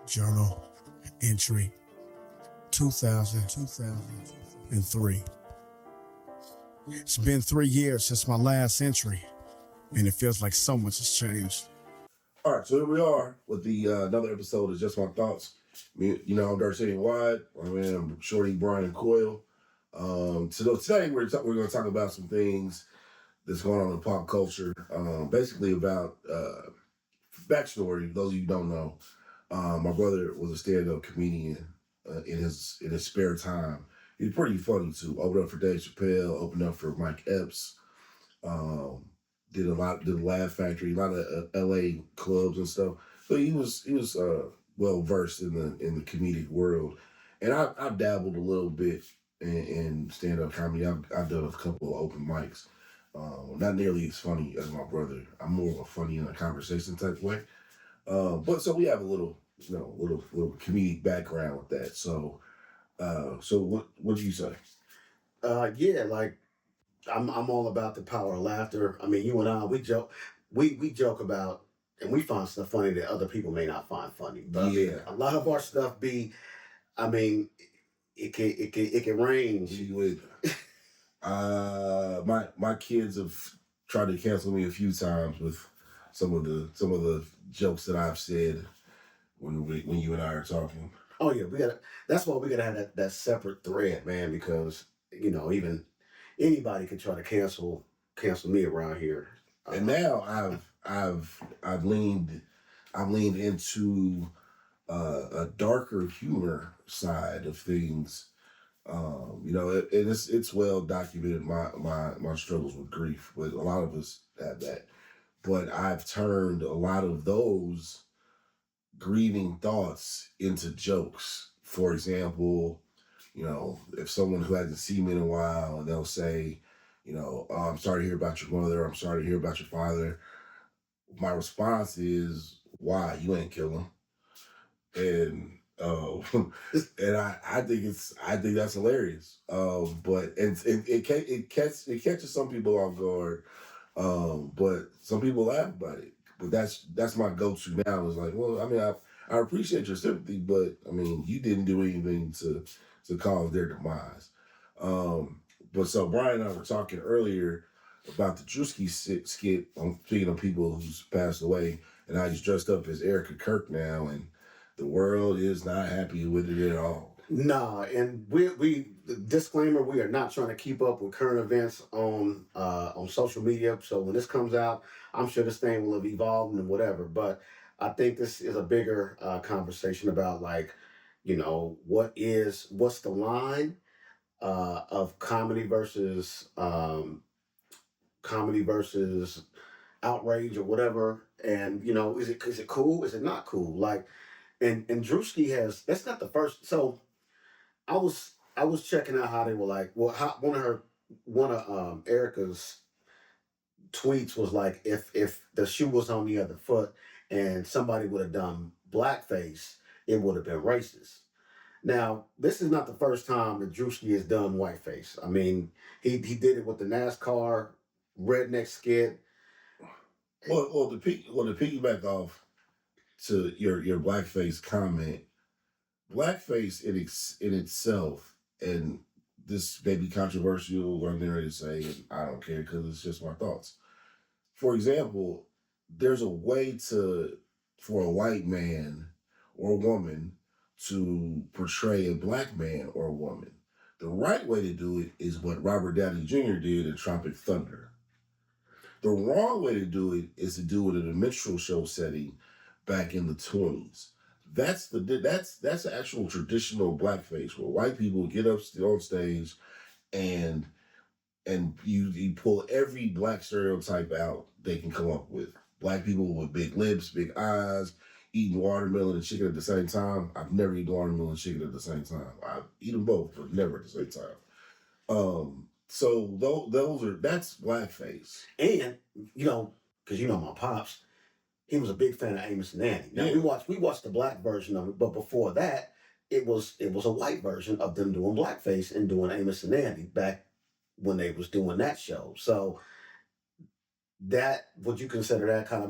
Journal entry 2003. It's been 3 years since my last entry, and it feels like so much has changed. All right, so here we are with the another episode of Just My Thoughts. I'm DWide. I'm Shorti, Brian, and Coyle. So today we're going to talk about some things that's going on in pop culture. Basically about backstory. Those of you who don't know, my brother was a stand-up comedian in his spare time. He's pretty funny too. Opened up for Dave Chappelle. Opened up for Mike Epps. Did the Laugh Factory, a lot of LA clubs and stuff. So he was well versed in the comedic world, and I've dabbled a little bit in stand up comedy. I've done a couple of open mics. Not nearly as funny as my brother. I'm more of a funny in a conversation type way. But so we have a little comedic background with that. So what do you say? Yeah, like I'm all about the power of laughter. I mean, you and I, we joke about, and we find stuff funny that other people may not find funny. But Yeah. a lot of our stuff I mean, it can range. My kids have tried to cancel me a few times with some of the jokes that I've said when you and I are talking. Oh yeah, that's why we gotta have that separate thread, man, because even anybody can try to cancel me around here. And now I've leaned into a darker humor side of things. It's well documented my struggles with grief, but a lot of us have that. But I've turned a lot of those grieving thoughts into jokes. For example, if someone who hasn't seen me in a while and they'll say, oh, I'm sorry to hear about your mother, I'm sorry to hear about your father. My response is, why? You ain't kill him. And and I think that's hilarious. But it catches some people off guard. But some people laugh about it. But that's my go-to now. Is like, well, I mean, I appreciate your sympathy, but I mean, you didn't do anything to cause their demise. But so Brian and I were talking earlier about the Druski skit. I'm speaking of people who's passed away, and I just dressed up as Kirk now, and the world is not happy with it at all. Nah, and we disclaimer: we are not trying to keep up with current events on social media. So when this comes out, I'm sure this thing will have evolved and whatever. But I think this is a bigger conversation about what's the line of comedy versus outrage or whatever, and is it cool? Is it not cool? Like, and Druski has that's not the first. So I was checking out how they were like. Well, how one of Erica's tweets was like, if the shoe was on the other foot and somebody would have done blackface, it would have been racist. Now, this is not the first time that Druski has done whiteface. I mean, he did it with the NASCAR redneck skit. Well, to piggyback off to your blackface comment, blackface in itself, and this may be controversial, what I'm getting ready to say, and I don't care because it's just my thoughts. For example, there's a way for a white man or a woman to portray a black man or a woman. The right way to do it is what Robert Downey Jr. did in Tropic Thunder. The wrong way to do it is to do it in a minstrel show setting back in the 20s. That's the actual traditional blackface where white people get up on stage and you pull every black stereotype out they can come up with. Black people with big lips, big eyes, eating watermelon and chicken at the same time. I've never eaten watermelon and chicken at the same time. I eat them both, but never at the same time. So that's blackface. And because my pops, he was a big fan of Amos and Andy. Now we watched the black version of it, but before that, it was a white version of them doing blackface and doing Amos and Andy back when they was doing that show. So that would you consider that kind of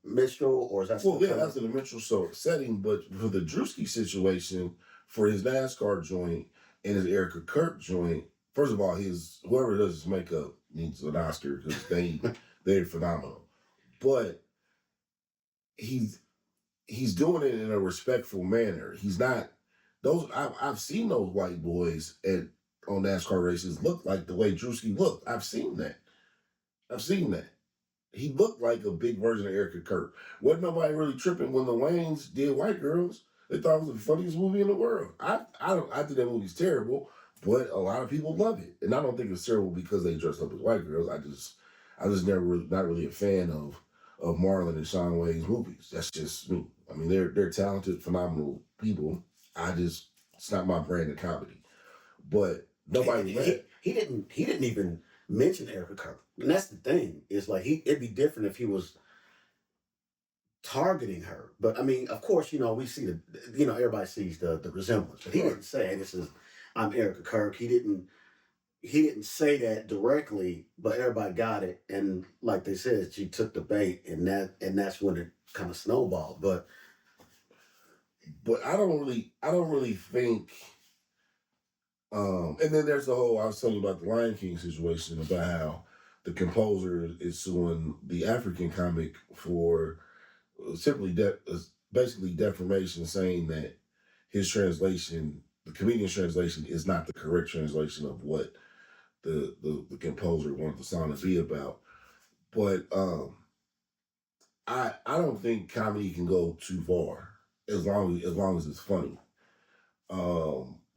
minstrel, or is that Well, still yeah, kind that's of an dimensional setting, but for the Druski situation, for his NASCAR joint and his Erica Kirk joint, first of all, his whoever does his makeup needs an Oscar because they're phenomenal. But he's he's doing it in a respectful manner. He's not those. I've seen those white boys at on NASCAR races look like the way Druski looked. I've seen that. I've seen that. He looked like a big version of Erica Kirk. Wasn't nobody really tripping when the Waynes did White Girls. They thought it was the funniest movie in the world. I think that movie's terrible, but a lot of people love it, and I don't think it's terrible because they dressed up as white girls. I just never really, not really a fan of Marlon and Shawn Wayne's movies. That's just me. I mean, they're talented, phenomenal people. It's not my brand of comedy. But nobody read. he didn't even mention Erica Kirk, and that's the thing. Is like it'd be different if he was targeting her. But I mean, of course, we see everybody sees the resemblance. But he didn't say this is I'm Erica Kirk. He didn't say that directly, but everybody got it. And like they said, she took the bait, and that's when it kind of snowballed. But I don't really think. And then there's the whole I was telling you about the Lion King situation about how the composer is suing the African comic for simply basically defamation, saying that his translation, the comedian's translation, is not the correct translation of what the composer wanted the song to be about. But I don't think comedy can go too far as long as it's funny.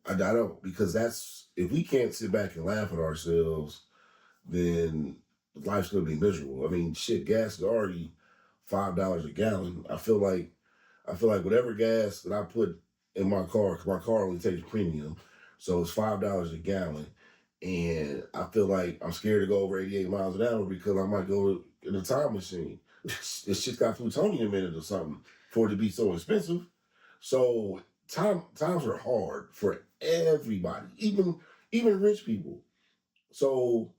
I don't because that's if we can't sit back and laugh at ourselves, then life's gonna be miserable. I mean, shit, gas is already $5 a gallon. I feel like whatever gas that I put in my car, because my car only takes premium, so it's $5 a gallon, and I feel like I'm scared to go over 88 miles an hour because I might go in a time machine. This shit got plutonium in it or something for it to be so expensive. So times are hard for everybody, even rich people. So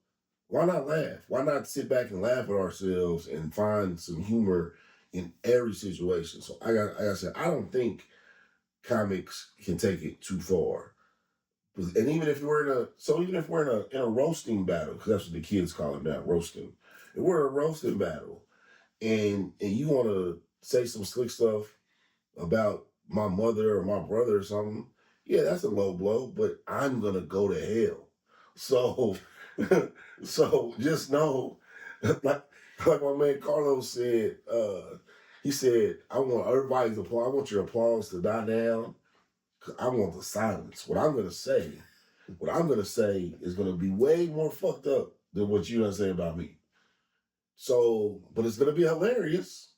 why not laugh? Why not sit back and laugh at ourselves and find some humor in every situation? So like I said, I don't think comics can take it too far. And even if we're in a roasting battle, because that's what the kids call it now, roasting. If we're in a roasting battle and you want to say some slick stuff about my mother or my brother or something, yeah, that's a low blow, but I'm gonna go to hell. So, so just know, like, like my man Carlos said, he said, I want everybody's applause. I want your applause to die down. 'Cause I want the silence. What I'm gonna say is gonna be way more fucked up than what you're gonna say about me. So, but it's gonna be hilarious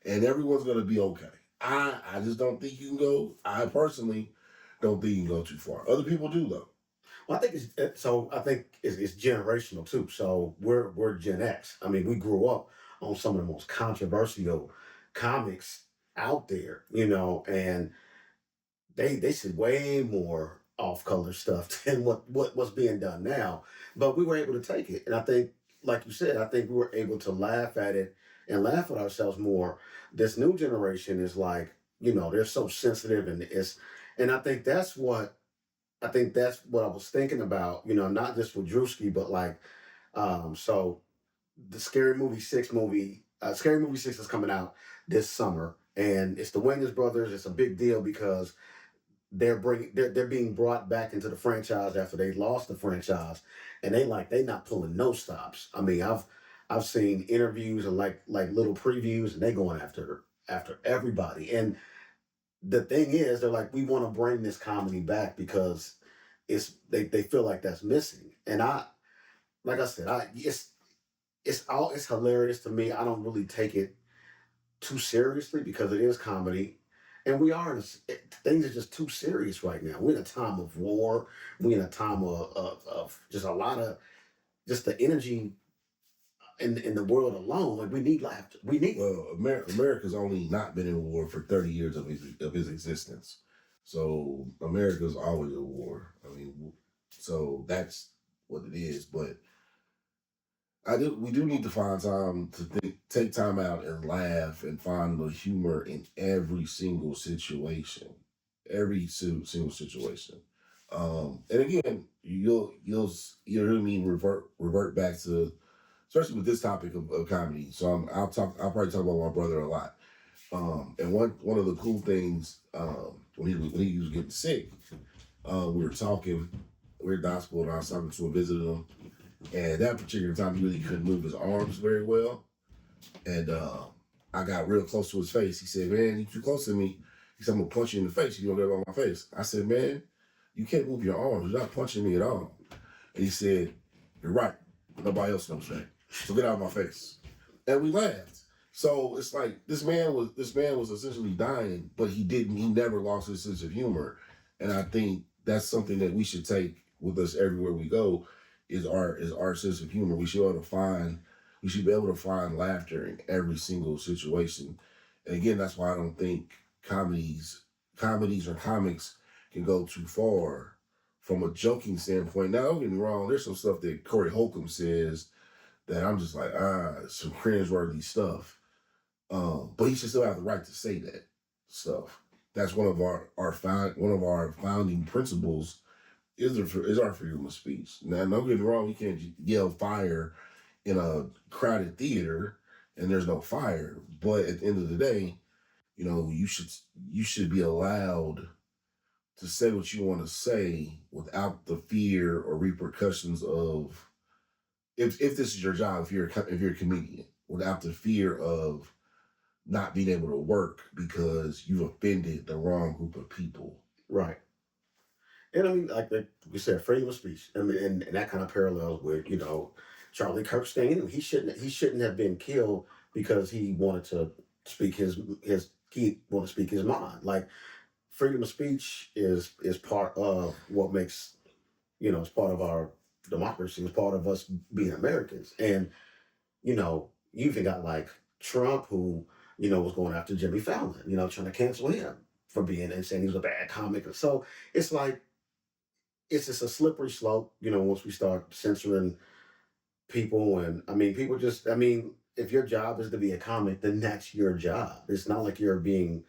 and everyone's gonna be okay. I just don't think you can go. I personally don't think you can go too far. Other people do though. well, I think it's generational too. So we're Gen X. I mean, we grew up on some of the most controversial comics out there, and they said way more off color stuff than what's being done now. But we were able to take it. And I think, like you said, I think we were able to laugh at it and laugh at ourselves more. This new generation is like, they're so sensitive, and I think that's what I was thinking about, not just with Drewski, but like so the Scary Movie 6 is coming out this summer, and it's the Wayans brothers. It's a big deal because they're being brought back into the franchise after they lost the franchise, and they not pulling no stops. I mean, I've seen interviews and like little previews, and they going after everybody. And the thing is, they're like, we want to bring this comedy back because they feel like that's missing. And like I said, it's hilarious to me. I don't really take it too seriously because it is comedy. And we are things are just too serious right now. We're in a time of war. We're in a time of just a lot of just the energy in the world alone. Like we need laughter. We need. Well, America's only not been in war for 30 years of his existence. So America's always at war. I mean, so that's what it is. But We do need to find time to take time out and laugh and find the humor in every single situation, single situation. And again, you'll hear me revert back to, especially with this topic of comedy. So I'll probably talk about my brother a lot. And one of the cool things, when he was getting sick, we were talking, we were at the hospital, and I was talking to him, visiting him, and that particular time he really couldn't move his arms very well, and I got real close to his face. He said, "Man, you too close to me." He said, "I'm gonna punch you in the face. You don't get on my face." I said, "Man, you can't move your arms. You're not punching me at all." And he said, "You're right. Nobody else knows that. So get out of my face." And we laughed. So it's like this man was essentially dying, but he never lost his sense of humor. And I think that's something that we should take with us everywhere we go, is our sense of humor. We should be able to find laughter in every single situation. And again, that's why I don't think comedies or comics can go too far from a joking standpoint. Now, don't get me wrong, there's some stuff that Corey Holcomb says that I'm just like, some cringeworthy stuff. But he should still have the right to say that stuff. That's one of our founding principles is our freedom of speech. Now, don't get me wrong, you can't yell fire in a crowded theater and there's no fire. But at the end of the day, you should be allowed to say what you want to say without the fear or repercussions of, if this is your job, if you're a comedian, without the fear of not being able to work because you've offended the wrong group of people. Right. And I mean, like we said, freedom of speech. I mean, and that kind of parallels with, Charlie Kirk staying. He shouldn't have been killed because he wanted to speak he wanted to speak his mind. Like, freedom of speech is part of what makes, it's part of our democracy. It's part of us being Americans. And you even got like Trump, who was going after Jimmy Fallon, trying to cancel him for being and saying he was a bad comic. And so it's like, it's just a slippery slope, once we start censoring people. And I mean, if your job is to be a comic, then that's your job. It's not like you're being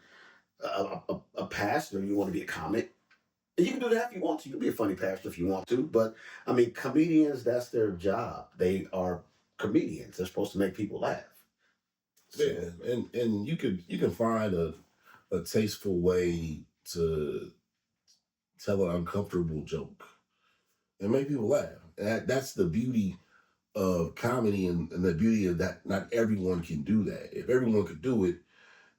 a pastor. You want to be a comic. And you can do that if you want to. You can be a funny pastor if you want to. But I mean, comedians, that's their job. They are comedians. They're supposed to make people laugh. So, Yeah, and you can find a tasteful way to tell an uncomfortable joke and make people laugh. That's the beauty of comedy, and the beauty of that. Not everyone can do that. If everyone could do it,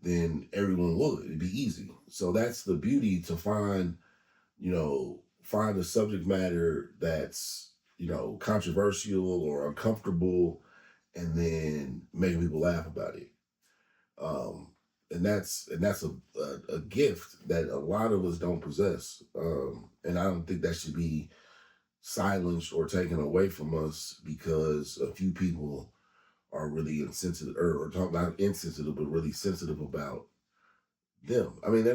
then everyone would. It'd be easy. So that's the beauty, to find a subject matter that's, controversial or uncomfortable, and then making people laugh about it. Um, and that's a gift that a lot of us don't possess. And I don't think that should be silenced or taken away from us because a few people are really insensitive, or talk not insensitive, but really sensitive about them. I mean,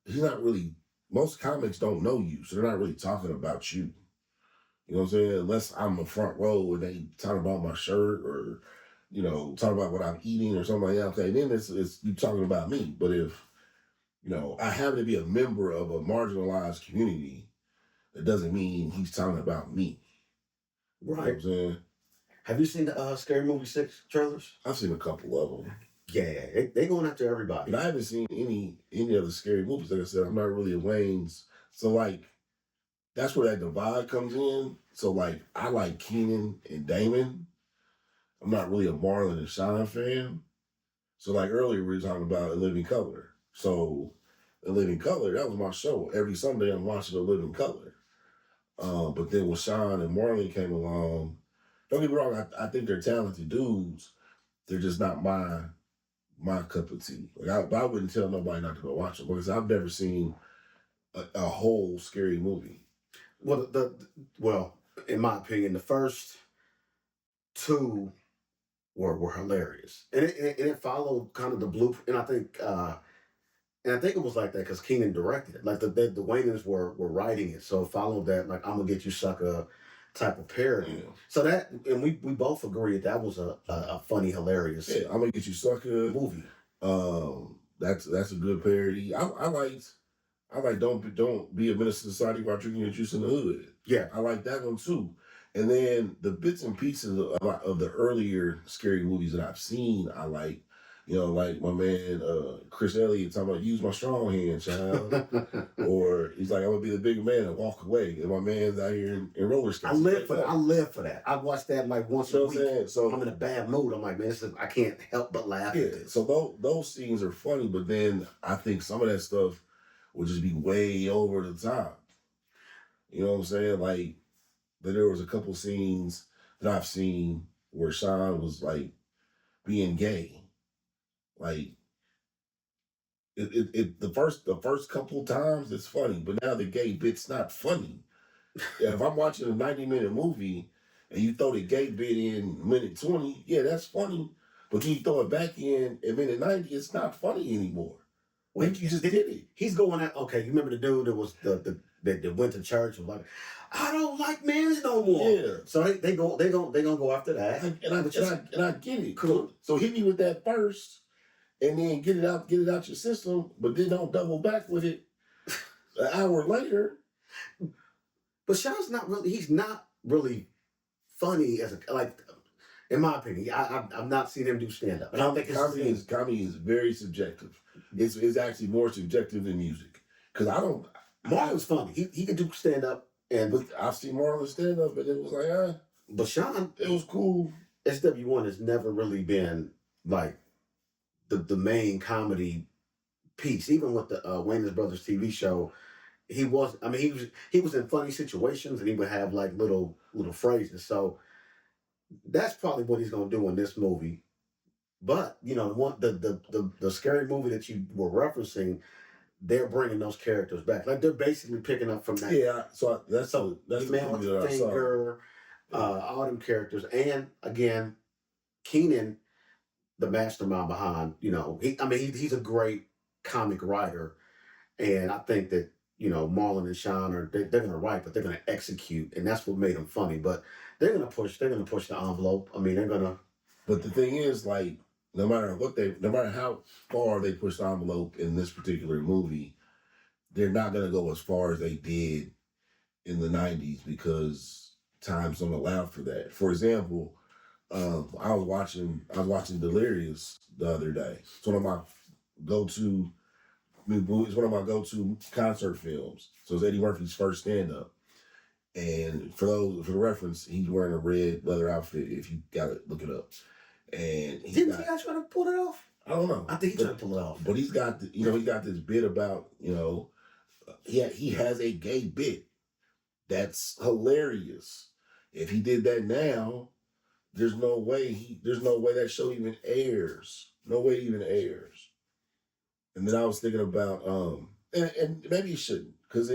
he's not really, most comics don't know you, so they're not really talking about you. You know what I'm saying? Unless I'm a front row and they talk about my shirt, or, talk about what I'm eating or something like that. Okay, then it's you talking about me. But if, I happen to be a member of a marginalized community, that doesn't mean he's talking about me. You know what right. I'm saying? Have you seen the Scary Movie 6 trailers? I've seen a couple of them. Yeah, they going after everybody. But I haven't seen any of the scary movies. Like I said, I'm not really a Wayne's. So like, that's where that divide comes in. So like, I like Keenan and Damon. I'm not really a Marlon and Sean fan. So like earlier we were talking about A Living Color. So A Living Color, that was my show. Every Sunday I'm watching A Living Color. But then when Sean and Marlon came along, don't get me wrong, I think they're talented dudes. They're just not my cup of tea. Like I wouldn't tell nobody not to go watch it, because I've never seen a whole scary movie. Well, well, in my opinion, the first two were hilarious, and it followed kind of the blueprint. And I think it was like that because Keenan directed it. Like the Wayans were writing it, so it followed that. Like, I'm gonna get you, sucker. type of parody. Yeah. So that, and we both agreed that was a funny, hilarious Yeah, I'm gonna get you sucker. movie. That's a good parody. I like don't be a menace to society while drinking your juice in the hood. Yeah. I like that one too. And then the bits and pieces of the earlier scary movies that I've seen, I like. You know, like my man Chris Elliott talking about use my strong hand, child. Or he's like, I'm gonna be the bigger man and walk away. And my man's out here in roller skates. I live for that. I live for that. I watch that like once a week. So I'm in a bad mood. I'm like, man, I can't help but laugh at this. So those scenes are funny, but then I think some of that stuff will just be way over the top. You know what I'm saying? Like, there was a couple scenes that I've seen where Sean was like being gay. Like the first couple times it's funny, but now the gay bit's not funny. Yeah, if I'm watching a 90-minute movie and you throw the gay bit in minute 20, yeah, that's funny. But then you throw it back in at minute 90, it's not funny anymore. Well, Like you just did it. He's going out. Okay, you remember the dude that was that went to church and was like, I don't like men's no more. Yeah. So they gonna go after that. And I get it. Cool. So hit me with that first, and then get it out your system, but then don't double back with it an hour later. But Sean's he's not really funny as in my opinion. I've not seen him do stand up. Comedy is very subjective. It's actually more subjective than music. Because Marlon's funny. He could do stand up, but I've seen Marlon stand up, but it was like, but Sean, it was cool. SW1 has never really been like the main comedy piece. Even with the Wayans Brothers TV show, he was in funny situations and he would have like little phrases. So that's probably what he's gonna do in this movie. But you know, the scary movie that you were referencing, they're bringing those characters back. Like they're basically picking up from that. Yeah, so that's the man with the finger, all them characters, and again, Keenan, the mastermind behind. You know, he's a great comic writer, and I think that Marlon and Sean they're gonna write, but they're gonna execute, and that's what made them funny. But they're gonna push the envelope. I mean, they're gonna. But the thing is, like, no matter how far they push the envelope in this particular movie, they're not gonna go as far as they did in the 90s because times don't allow for that. For example, I was watching Delirious the other day. It's one of my go-to concert films. So it's Eddie Murphy's first stand-up. And for the reference, he's wearing a red leather outfit. If you got it, look it up. And didn't he try to pull it off? I don't know. I think he tried to pull it off. But he's got this bit about he has a gay bit that's hilarious. If he did that now, there's no way that show even airs. No way it even airs. And then I was thinking about and maybe it shouldn't, because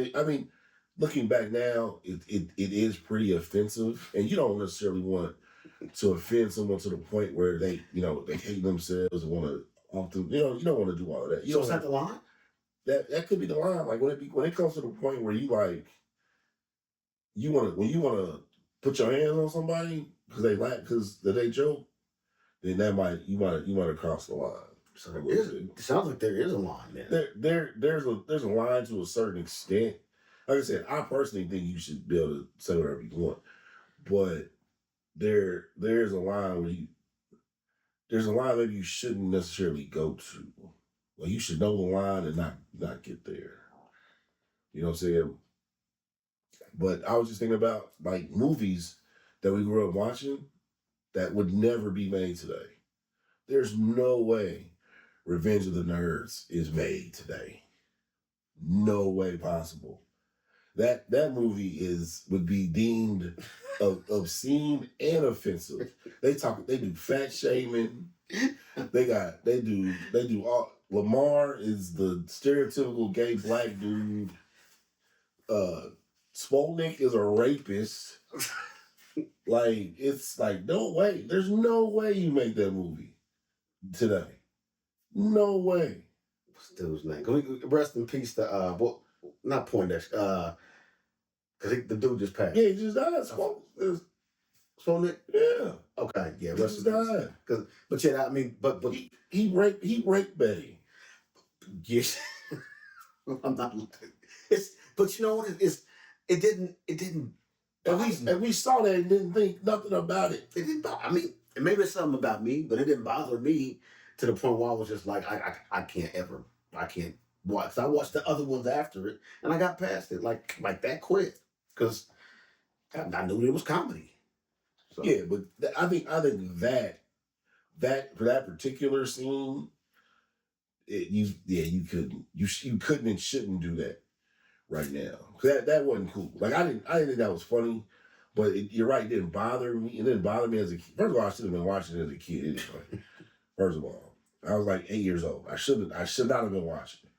looking back now, it is pretty offensive, and you don't necessarily want to offend someone to the point where they hate themselves and want to often you don't want to do all of that. So is that the line? That could be the line. Like when it comes to the point where when you want to put your hands on somebody because they joke, then you might have crossed the line. So it sounds like there is a line there. There's a line to a certain extent. Like I said, I personally think you should be able to say whatever you want, but there's a line maybe you shouldn't necessarily go to. Like you should know the line and not get there. You know what I'm saying? But I was just thinking about like movies that we grew up watching that would never be made today. There's no way Revenge of the Nerds is made today. No way possible. That movie would be deemed obscene and offensive. They do fat shaming. They do all. Lamar is the stereotypical gay black dude. Spolnick is a rapist. Like, it's like, no way. There's no way you make that movie today. No way. What's the dude's name? Can we rest in peace to not Poindexter. Because the dude just passed. Yeah, he just died. So Nick. Yeah. Okay. Yeah. He just died. But yeah, I mean, but He raped Betty. yes. I'm not. It's but you know what? It didn't. And we saw that and didn't think nothing about it. It didn't. I mean, maybe it's something about me, but it didn't bother me to the point where I was just like, I can't ever. I can't watch. I watched the other ones after it, and I got past it like that quick because I knew it was comedy. So. Yeah, but I think that for that particular scene, you couldn't and shouldn't do that right now. That wasn't cool. Like I didn't think that was funny, but you're right. It didn't bother me. It didn't bother me as a kid. First of all, I should have been watching it as a kid. Anyway. First of all, I was like 8 years old. I should not have been watching it.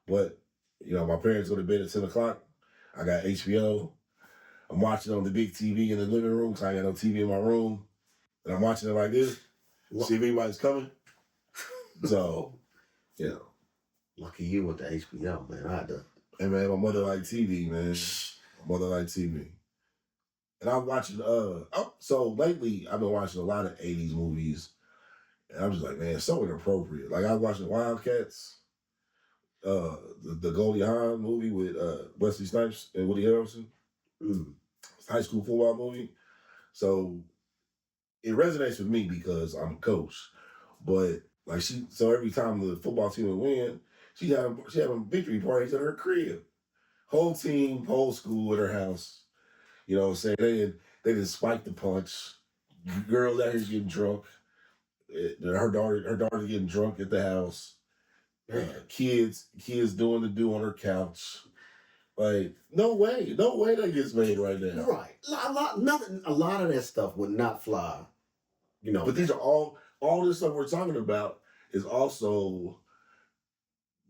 But my parents go to bed at 10 o'clock. I got HBO. I'm watching on the big TV in the living room because I ain't got no TV in my room. And I'm watching it like this. See if anybody's coming. So, Lucky you with the HBO, man. I had to. Hey, man, my mother liked TV, man. My mother liked TV. And I'm watching, so lately I've been watching a lot of 80s movies. And I'm just like, man, so inappropriate. Like I was watching Wildcats, the Goldie Hawn movie with Wesley Snipes and Woody Harrelson. It's a high school football movie. So it resonates with me because I'm a coach. But like so every time the football team would win, she having victory parties at her crib. Whole team, whole school at her house. You know what I'm saying? They just spiked the punch. Girls out here getting drunk. Her daughter getting drunk at the house. Kids doing the do on her couch. Like, no way that gets made right now. Right. A lot of that stuff would not fly. But these are all this stuff we're talking about is also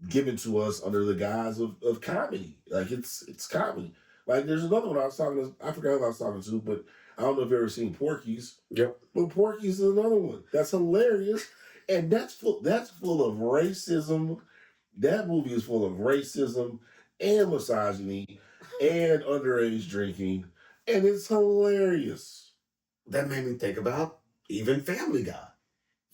given to us under the guise of comedy. Like it's comedy. Like there's another one I forgot who I was talking to, but I don't know if you've ever seen Porky's. Yep. But Porky's is another one. That's hilarious. And that's full of racism. That movie is full of racism and misogyny and underage drinking. And it's hilarious. That made me think about even Family Guy.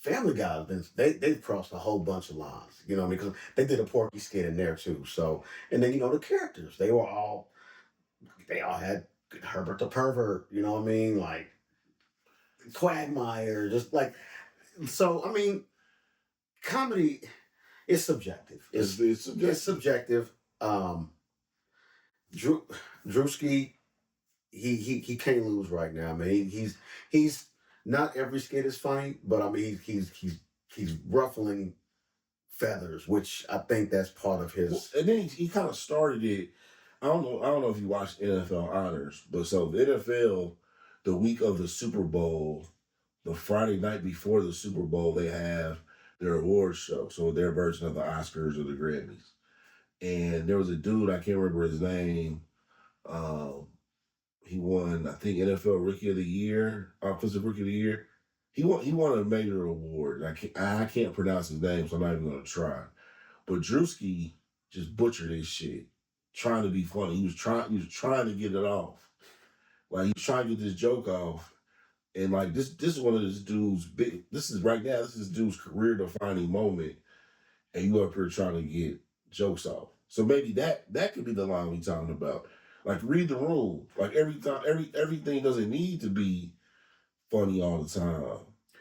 Family Guy, they've crossed a whole bunch of lines, you know what I mean? Because they did a Porky skit in there too. So, and then, the characters, they all had Herbert the Pervert, you know what I mean? Like Quagmire, just like, so, I mean, comedy is subjective. It's subjective. It's subjective. Druski, he can't lose right now, man. He's not every skit is funny, but I mean he's ruffling feathers, which I think that's part of his. Well, and then he kind of started it. I don't know if you watched NFL Honors, but so the NFL, the week of the Super Bowl, the Friday night before the Super Bowl, they have their awards show, so their version of the Oscars or the Grammys. And there was a dude, I can't remember his name. He won, I think, NFL Rookie of the Year, Offensive Rookie of the Year. He won a major award. I can't pronounce his name, so I'm not even gonna try. But Druski just butchered his shit, trying to be funny. He was trying to get it off. Like he was trying to get this joke off. And like this is one of this dude's big. This is this dude's career defining moment, and you up here trying to get jokes off. So maybe that could be the line we talking about. Like read the room. Like everything doesn't need to be funny all the time.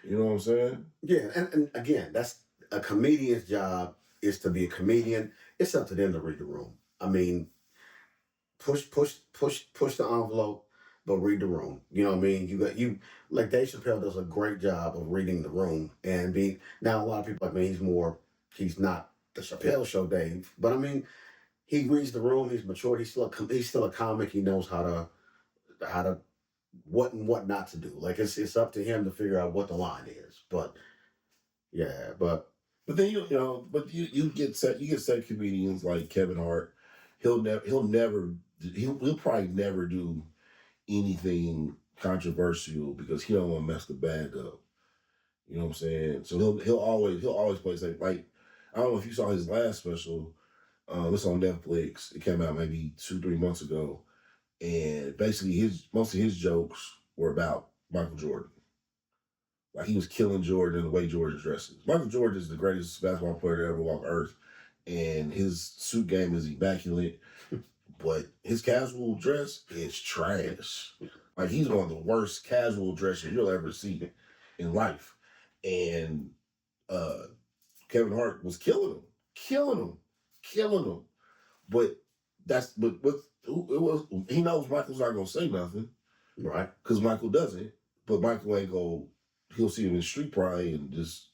You know what I'm saying? Yeah, and again, that's a comedian's job is to be a comedian. It's up to them to read the room. I mean, push the envelope, but read the room. You know what I mean? You like Dave Chappelle does a great job of reading the room and being. Now a lot of people he's not the Chappelle Show Dave, but I mean, he reads the room. He's mature. He's still a comic. He knows how to what and what not to do. Like it's up to him to figure out what the line is. But yeah, but then you get set comedians like Kevin Hart. He'll probably never do anything controversial because he don't want to mess the bag up. You know what I'm saying? So he'll always play safe. Like I don't know if you saw his last special. It's on Netflix. It came out maybe 2-3 months ago. and basically most of his jokes were about Michael Jordan. Like he was killing Jordan the way Jordan dresses. Michael Jordan is the greatest basketball player to ever walk Earth, and his suit game is immaculate. But his casual dress is trash. Like he's one of the worst casual dressers you'll ever see in life. And Kevin Hart was killing him. But he knows Michael's not gonna say nothing, Right. because Michael doesn't. But Michael ain't go. He'll see him in street pride and just,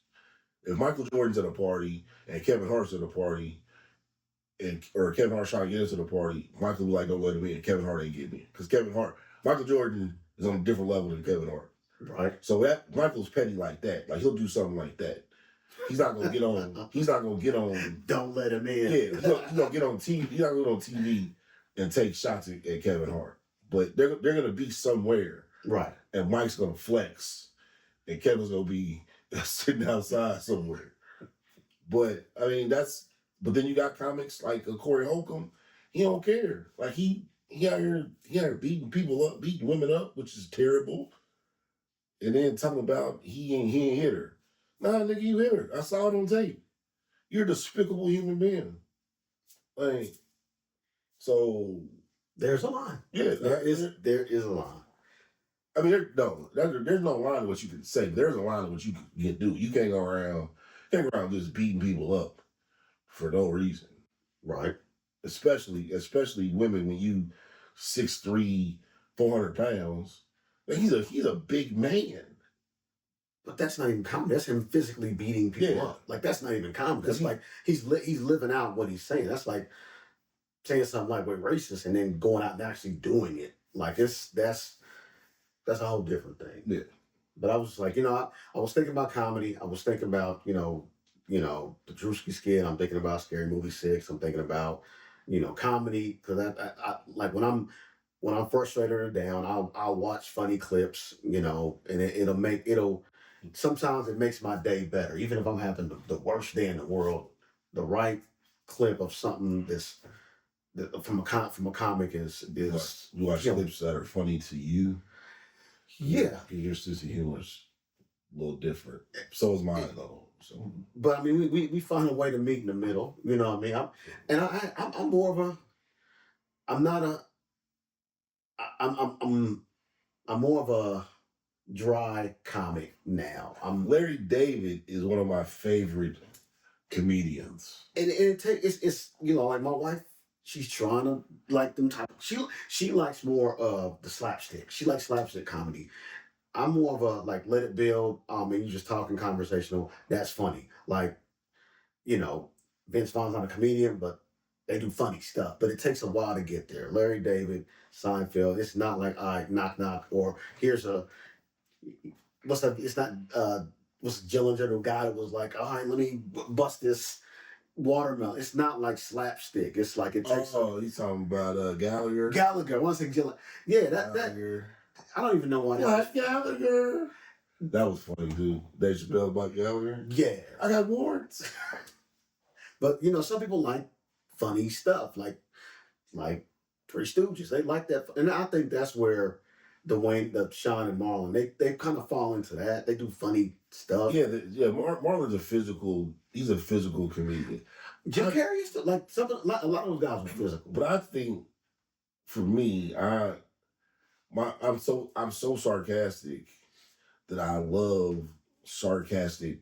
if Michael Jordan's at a party and Kevin Hart's at a party, or Kevin Hart's trying to get into the party, Michael will be like, don't let him in. Kevin Hart ain't getting in. Because Michael Jordan is on a different level than Kevin Hart. Right. So Michael's petty like that. Like he'll do something like that. He's not gonna get on. Don't let him in. Yeah, he's gonna get on TV. He's not gonna get on TV and take shots at Kevin Hart. But they're gonna be somewhere. Right. And Mike's gonna flex. And Kevin's gonna be sitting outside somewhere. But I mean but then you got comics like Corey Holcomb. He don't care. Like he out here beating people up, beating women up, which is terrible. And then talking about he ain't hit her. Nah, nigga, you hit her. I saw it on tape. You're a despicable human being. Like, so there's a line. Yeah, there is a line. I mean, there's no line to what you can say. But there's a line to what you can do. You can't go around just beating people up for no reason. Right. Especially women when you 6'3", 400 pounds. Like he's a big man. But that's not even common. That's him physically beating people up. Like that's not even common. That's like he's living out what he's saying. That's like saying something like we're racist and then going out and actually doing it. Like that's a whole different thing. Yeah. But I was like, I was thinking about comedy. I was thinking about, the Druski skit. I'm thinking about Scary Movie 6. I'm thinking about, comedy. Because I like when I'm frustrated or down, I'll watch funny clips, and sometimes it makes my day better. Even if I'm having the worst day in the world, the right clip of something from a comic is you watch clips that are funny to you. Yeah. Your sense of humor is a little different. So is mine though. So, but I mean, we find a way to meet in the middle. You know what I mean? I'm more of a. I'm not a. I'm more of a dry comic now. Larry David is one of my favorite comedians. And it's like my wife. She's trying to like them type. She likes more of the slapstick. She likes slapstick comedy. I'm more of a like let it build. And you just talking conversational. That's funny. Like, Vince Vaughn's not a comedian, but they do funny stuff. But it takes a while to get there. Larry David, Seinfeld. It's not like knock knock or here's a what's that? It's not what's Gillinger, the guy that was like, all right, let me bust this watermelon. It's not like slapstick. It's like it takes. Oh, he's talking about Gallagher. Gallagher. I want to say Gillinger. Yeah, Gallagher. I don't even know why. What Gallagher? That was funny too. Dave Chappelle about Gallagher. Yeah, I got warrants. But some people like funny stuff, like Three Stooges. They like that, and I think that's where the Sean and Marlon they kind of fall into that. They do funny stuff. Yeah, Marlon's a physical. He's a physical comedian. Jim Carrey is like something. A lot of those guys are physical. But I think, for me, I'm so sarcastic that I love sarcastic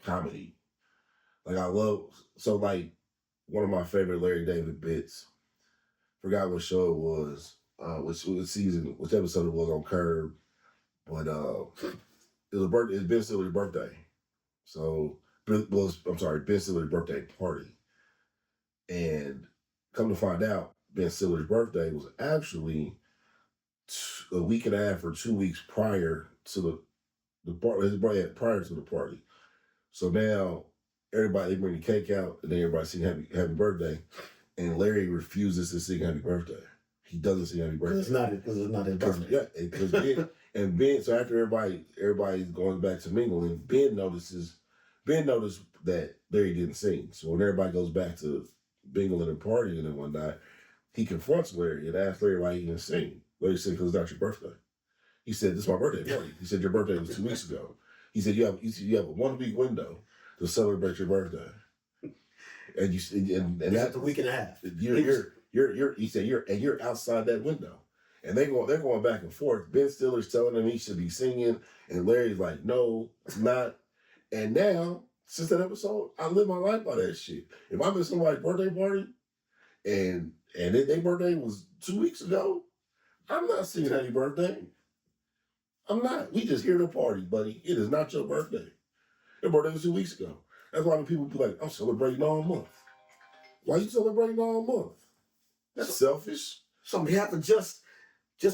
comedy. Like one of my favorite Larry David bits. Forgot what show it was, which episode it was on Curb, but it was Ben Stiller's birthday. So Ben Stiller's birthday party, and come to find out, Ben Stiller's birthday was actually a week and a half or 2 weeks prior to his birthday, prior to the party. So now everybody, they bring the cake out and then everybody sing happy birthday, and Larry refuses to sing happy birthday. He doesn't sing happy birthday. Because it's not his birthday. Yeah, because Ben. So after everybody's going back to mingling, Ben noticed that Larry didn't sing. So when everybody goes back to mingling and partying and whatnot, he confronts Larry and asks Larry why he didn't sing. Larry said, because it's not your birthday. He said, this is my birthday party. He said, your birthday was 2 weeks ago. He said, you have a 1 week window to celebrate your birthday. And that's a week and a half. He said, you're outside that window. And they're going back and forth. Ben Stiller's telling him he should be singing, and Larry's like, no, it's not. And now, since that episode, I live my life by that shit. If I'm at somebody's birthday party and their birthday was 2 weeks ago, I'm not singing happy birthday. I'm not. We just here to party, buddy. It is not your birthday. Your birthday was 2 weeks ago. That's why when people be like, I'm celebrating all month. Why you celebrating all month? That's selfish. So on behalf of just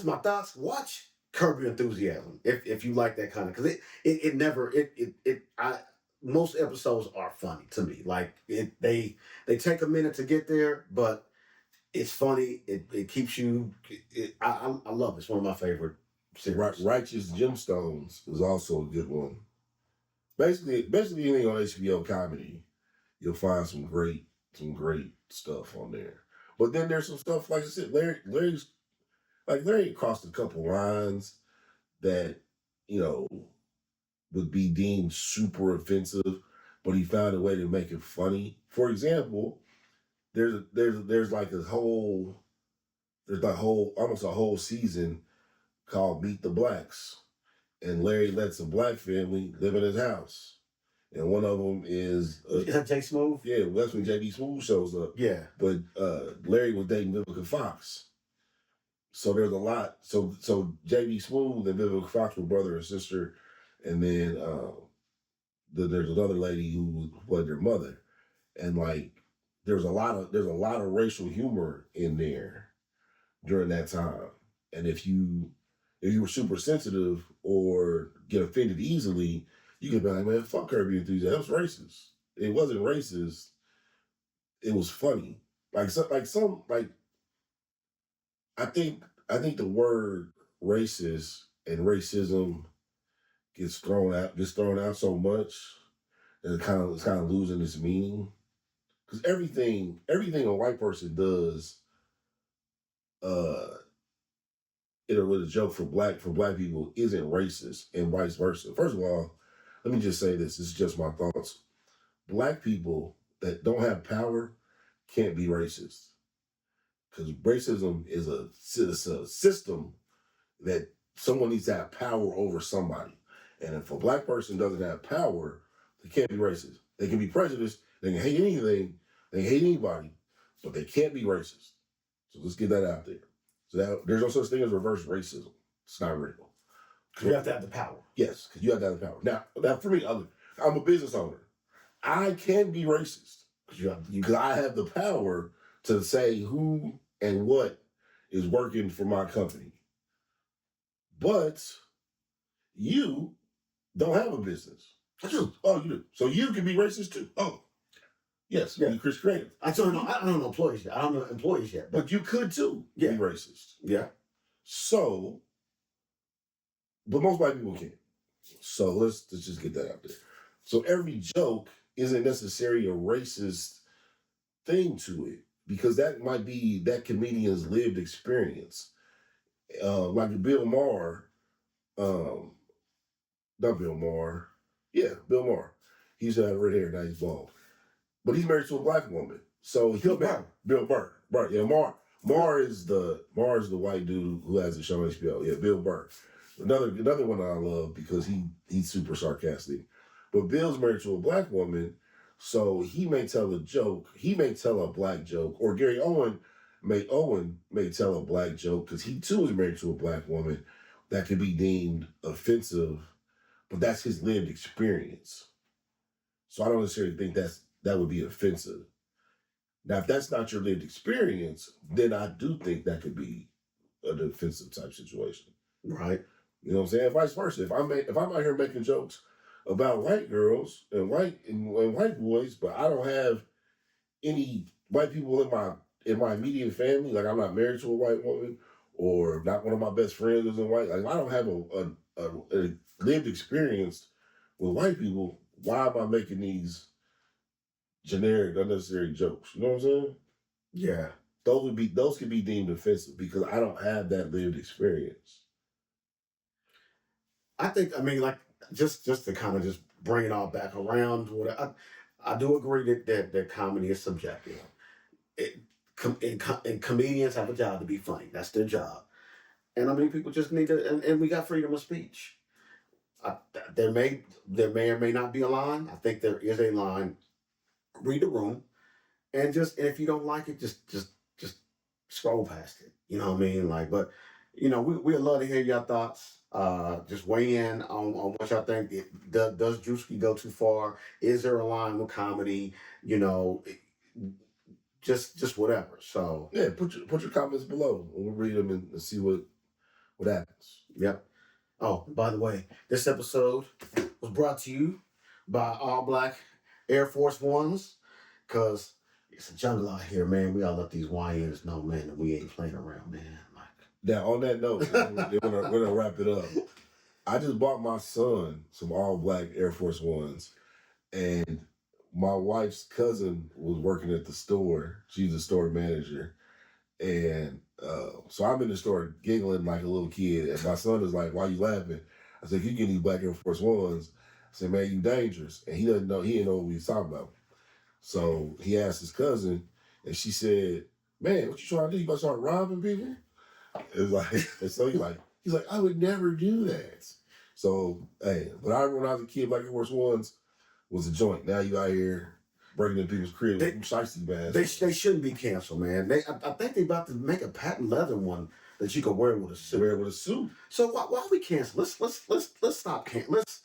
my thoughts, watch Curb Your Enthusiasm if you like that kind of, because most episodes are funny to me. Like they take a minute to get there, but it's funny. It keeps you. I love it. It's one of my favorite series. Righteous Gemstones is also a good one. Basically anything on HBO comedy, you'll find some great stuff on there. But then there's some stuff, like I said, Larry crossed a couple lines that, would be deemed super offensive, but he found a way to make it funny. For example, there's almost a whole season called Meet the Blacks. And Larry lets a black family live in his house. And one of them is... is that Jay Smooth? Yeah, that's when JB Smooth shows up. Yeah. But Larry was dating Vivica Fox. So there's a lot. So JB Smooth and Vivica Fox were brother and sister. And then there's another lady who was their mother. And there's a lot of racial humor in there during that time. And if you were super sensitive or get offended easily, you could be like, man, fuck Curb Your Enthusiasm. That was racist. It wasn't racist. It was funny. I think the word racist and racism gets thrown out so much that it's kind of losing its meaning. Because everything a white person does, it was a joke for black people isn't racist, and vice versa. First of all, let me just say this. This is just my thoughts. Black people that don't have power can't be racist. Because racism is a system that someone needs to have power over somebody. And if a black person doesn't have power, they can't be racist. They can be prejudiced. They can hate anything. They can hate anybody. But they can't be racist. So let's get that out there. So there's no such thing as reverse racism. It's not real. Because you have to have the power. Yes, because you have to have the power. Now for me, I'm a business owner. I can be racist because I have the power to say who and what is working for my company. But you don't have a business. I do. Oh, you do. So you can be racist too. Oh, yes. Yeah. Be Chris Creative. I don't know employees yet. I don't know employees yet. But you could too be racist. Yeah. So, but most white people can't. So let's just get that out there. So every joke isn't necessarily a racist thing to it, because that might be that comedian's lived experience. Like Bill Maher, not Bill Maher. Yeah, Bill Maher. He used to have red hair, now he's bald. But he's married to a black woman. So Bill Burr. Right. Yeah, Maher is the white dude who has a show on HBO. Yeah, Bill Burr. Another one I love because he's super sarcastic. But Bill's married to a black woman, so he may tell a joke. He may tell a black joke, or Gary Owen may tell a black joke because he too is married to a black woman that could be deemed offensive, but that's his lived experience. So I don't necessarily think that would be offensive. Now, if that's not your lived experience, then I do think that could be an offensive type situation. Right. You know what I'm saying? Vice versa. If I'm out here making jokes about white girls and white boys, but I don't have any white people in my immediate family, like I'm not married to a white woman, or not one of my best friends is a white. Like I don't have a lived experience with white people. Why am I making these generic, unnecessary jokes? You know what I'm saying? Yeah. those could be deemed offensive because I don't have that lived experience. I mean, like just to kind of just bring it all back around. I do agree that comedy is subjective. And comedians have a job to be funny. That's their job. And I mean, people just need to, and we got freedom of speech. I, there may or may not be a line. I think there is a line. Read the room, and if you don't like it, just scroll past it. You know what I mean? Like, but we'd love to hear your thoughts. Just weigh in on what y'all think. Does Druski go too far? Is there a line with comedy? Just whatever. So Yeah, put your comments below. And we'll read them and see what happens. yep. Oh, by the way, this episode was brought to you by All Black Air Force Ones, cause it's a jungle out here, man. We gotta let these YNs know, man, that we ain't playing around, man. Like, now, on that note, we're gonna wrap it up. I just bought my son some all black Air Force Ones, and my wife's cousin was working at the store. She's a store manager, and so I'm in the store giggling like a little kid, and my son is like, "Why you laughing?" I said, "You get these black Air Force Ones." I said, "Man, you dangerous," and he didn't know what we was talking about. So he asked his cousin, and she said, "Man, what you trying to do? You about to start robbing people?" It's like, and so he's like, "I would never do that." So hey, but I remember when I was a kid, Black Air Force Ones was a joint. Now you out here breaking into people's cribs with them shiesty bags. they shouldn't be canceled, man. I think they about to make a patent leather one that you can wear with a suit. So why we cancel? Let's stop Let's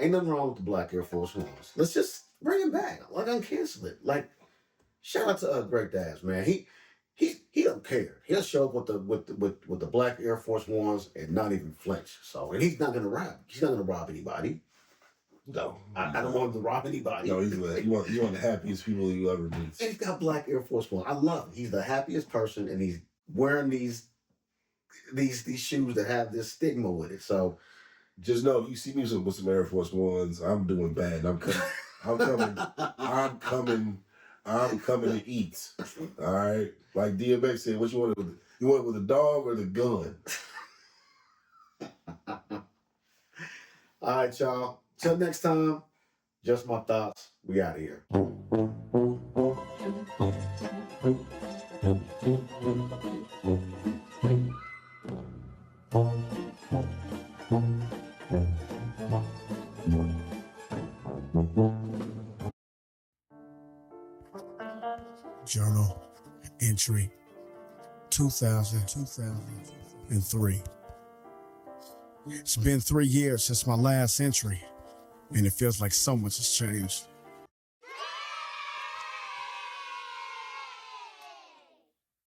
ain't nothing wrong with the Black Air Force Ones. Let's just bring it back. Like uncancel it. Like shout out to Greg Daz, man. He don't care. He'll show up with the Black Air Force Ones and not even flinch. So and he's not gonna rob. He's not gonna rob anybody. No, I don't want him to rob anybody. No, he's one of the happiest people you ever meet. And he's got Black Air Force One. I love him. He's the happiest person, and he's wearing these shoes that have this stigma with it. So just know, you see me with some Air Force Ones, I'm doing bad. I'm coming to eat. All right, like DMX said, what you want it with? You want it with a dog or the gun? All right, y'all. Till next time, just my thoughts. We out of here. Journal entry 2003. It's been 3 years since my last entry, and it feels like so much has changed.